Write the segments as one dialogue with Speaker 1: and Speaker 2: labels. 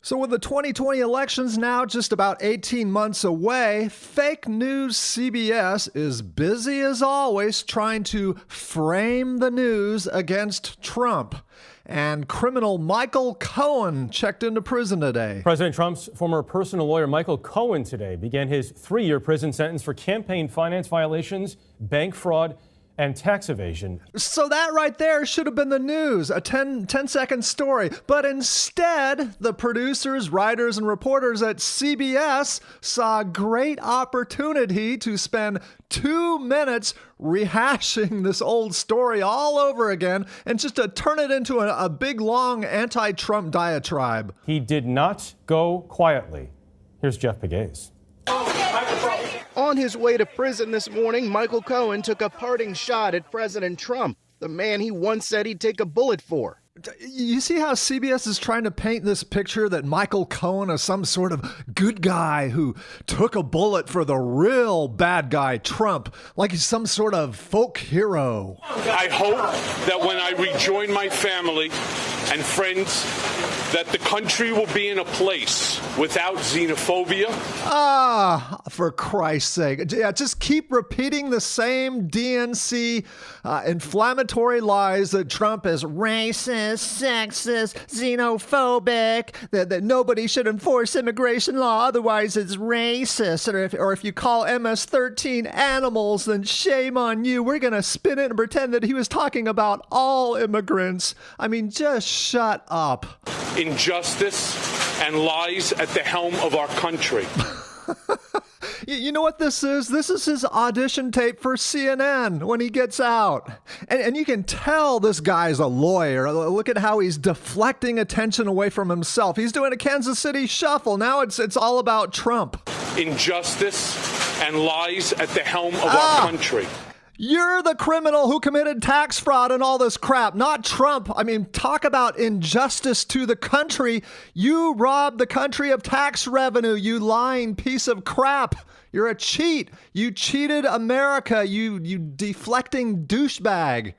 Speaker 1: So with the 2020 elections now just about 18 months away, fake news CBS is busy as always trying to frame the news against Trump. And criminal Michael Cohen checked into prison today.
Speaker 2: President Trump's former personal lawyer Michael Cohen today began his 3-year prison sentence for campaign finance violations, bank fraud, and tax evasion.
Speaker 1: So that right there should have been the news, a 10-second story. But instead, the producers, writers, and reporters at CBS saw a great opportunity to spend 2 minutes rehashing this old story all over again and just to turn it into a big, long anti-Trump diatribe.
Speaker 2: He did not go quietly. Here's Jeff Pegues.
Speaker 3: On his way to prison this morning, Michael Cohen took a parting shot at President Trump, the man he once said he'd take a bullet for.
Speaker 1: You see how CBS is trying to paint this picture that Michael Cohen is some sort of good guy who took a bullet for the real bad guy, Trump, like he's some sort of folk hero.
Speaker 4: I hope that when I rejoin my family and friends, that the country will be in a place without xenophobia.
Speaker 1: For Christ's sake. Yeah, just keep repeating the same DNC inflammatory lies that Trump is racist, sexist, xenophobic, that nobody should enforce immigration law, otherwise it's racist. Or if you call MS-13 animals, then shame on you. We're going to spin it and pretend that he was talking about all immigrants. I mean, just shut up.
Speaker 4: Injustice and lies at the helm of our country.
Speaker 1: You know what this is? This is his audition tape for CNN when he gets out. And you can tell this guy's a lawyer. Look at how he's deflecting attention away from himself. He's doing a Kansas City shuffle. Now it's all about Trump.
Speaker 4: Injustice and lies at the helm of our country.
Speaker 1: You're the criminal who committed tax fraud and all this crap, not Trump. I mean, talk about injustice to the country. You robbed the country of tax revenue, you lying piece of crap. You're a cheat. You cheated America, you deflecting douchebag.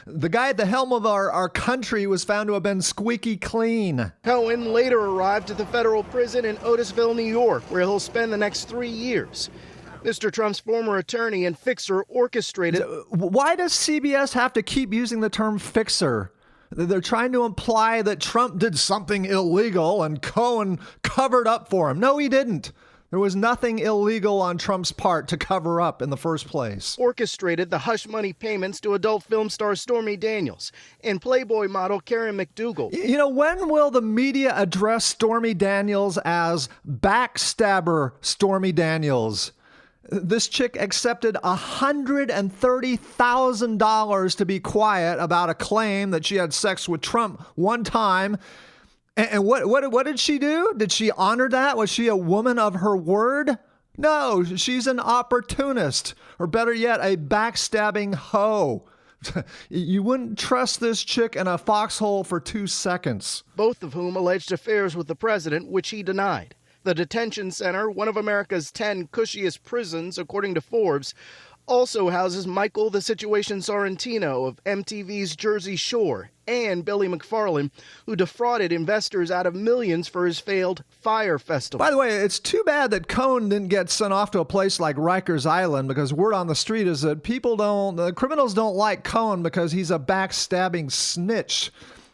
Speaker 1: The guy at the helm of our country was found to have been squeaky clean. Cohen
Speaker 3: later arrived at the federal prison in Otisville, New York, where he'll spend the next 3 years. Mr. Trump's former attorney and fixer orchestrated.
Speaker 1: Why does CBS have to keep using the term fixer? They're trying to imply that Trump did something illegal and Cohen covered up for him. No, he didn't. There was nothing illegal on Trump's part to cover up in the first place.
Speaker 3: Orchestrated the hush money payments to adult film star Stormy Daniels and Playboy model Karen McDougal.
Speaker 1: You know, when will the media address Stormy Daniels as backstabber Stormy Daniels? This chick accepted $130,000 to be quiet about a claim that she had sex with Trump one time. And what did she do? Did she honor that? Was she a woman of her word? No, she's an opportunist, or better yet, a backstabbing hoe. You wouldn't trust this chick in a foxhole for 2 seconds.
Speaker 3: Both of whom alleged affairs with the president, which he denied. The detention center, one of America's 10 cushiest prisons, according to Forbes, also houses Michael the Situation Sorrentino of MTV's Jersey Shore and Billy McFarland, who defrauded investors out of millions for his failed Fyre Festival.
Speaker 1: By the way, it's too bad that Cohen didn't get sent off to a place like Rikers Island, because word on the street is that criminals don't like Cohen because he's a backstabbing snitch.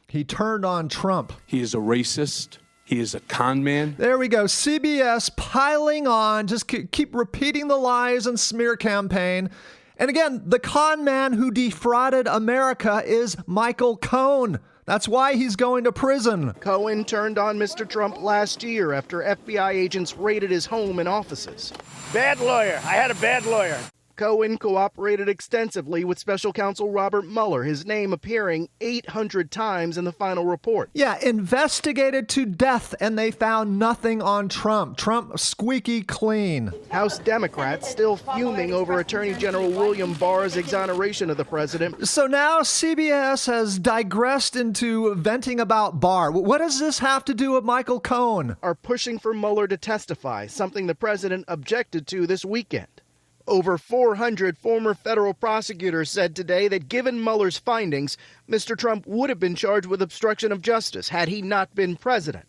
Speaker 1: He turned on Trump.
Speaker 4: He is a racist. He is a con man.
Speaker 1: There we go. CBS piling on. Just keep repeating the lies and smear campaign. And again, the con man who defrauded America is Michael Cohen. That's why he's going to prison.
Speaker 3: Cohen turned on Mr. Trump last year after FBI agents raided his home and offices.
Speaker 5: Bad lawyer. I had a bad lawyer.
Speaker 3: Cohen cooperated extensively with special counsel Robert Mueller, his name appearing 800 times in the final report.
Speaker 1: Yeah, investigated to death, and they found nothing on Trump. Trump squeaky clean.
Speaker 3: House Democrats still fuming over Attorney General William Barr's exoneration of the president.
Speaker 1: So now CBS has digressed into venting about Barr. What does this have to do with Michael Cohen?
Speaker 3: Are pushing for Mueller to testify, something the president objected to this weekend. Over 400 former federal prosecutors said today that given Mueller's findings, Mr. Trump would have been charged with obstruction of justice had he not been president.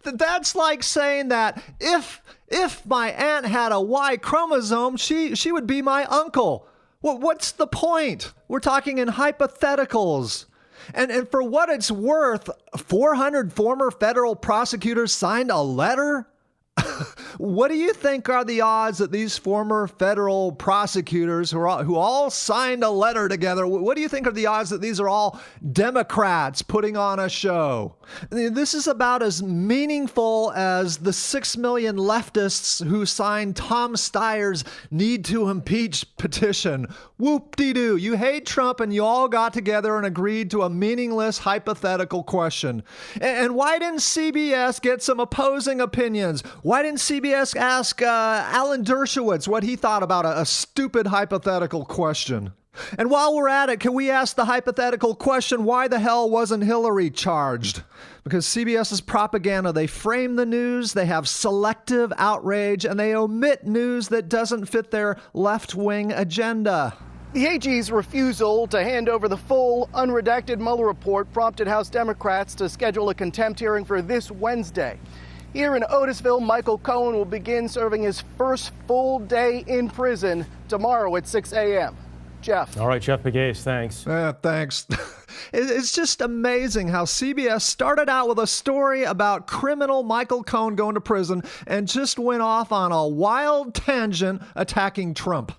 Speaker 1: That's like saying that if my aunt had a Y chromosome, she would be my uncle. Well, what's the point? We're talking in hypotheticals. And for what it's worth, 400 former federal prosecutors signed a letter? What do you think are the odds that these former federal prosecutors who all signed a letter together, what do you think are the odds that these are all Democrats putting on a show? This is about as meaningful as the 6 million leftists who signed Tom Steyer's need to impeach petition. Whoop-de-doo. You hate Trump and you all got together and agreed to a meaningless hypothetical question. And why didn't CBS get some opposing opinions? Why didn't CBS ask Alan Dershowitz what he thought about a stupid hypothetical question? And while we're at it, can we ask the hypothetical question, why the hell wasn't Hillary charged? Because CBS's propaganda, they frame the news, they have selective outrage, and they omit news that doesn't fit their left-wing agenda.
Speaker 3: The AG's refusal to hand over the full, unredacted Mueller report prompted House Democrats to schedule a contempt hearing for this Wednesday. Here in Otisville, Michael Cohen will begin serving his first full day in prison tomorrow at 6 a.m. Jeff.
Speaker 2: All right, Jeff Pegues, thanks.
Speaker 1: Thanks. It's just amazing how CBS started out with a story about criminal Michael Cohen going to prison and just went off on a wild tangent attacking Trump.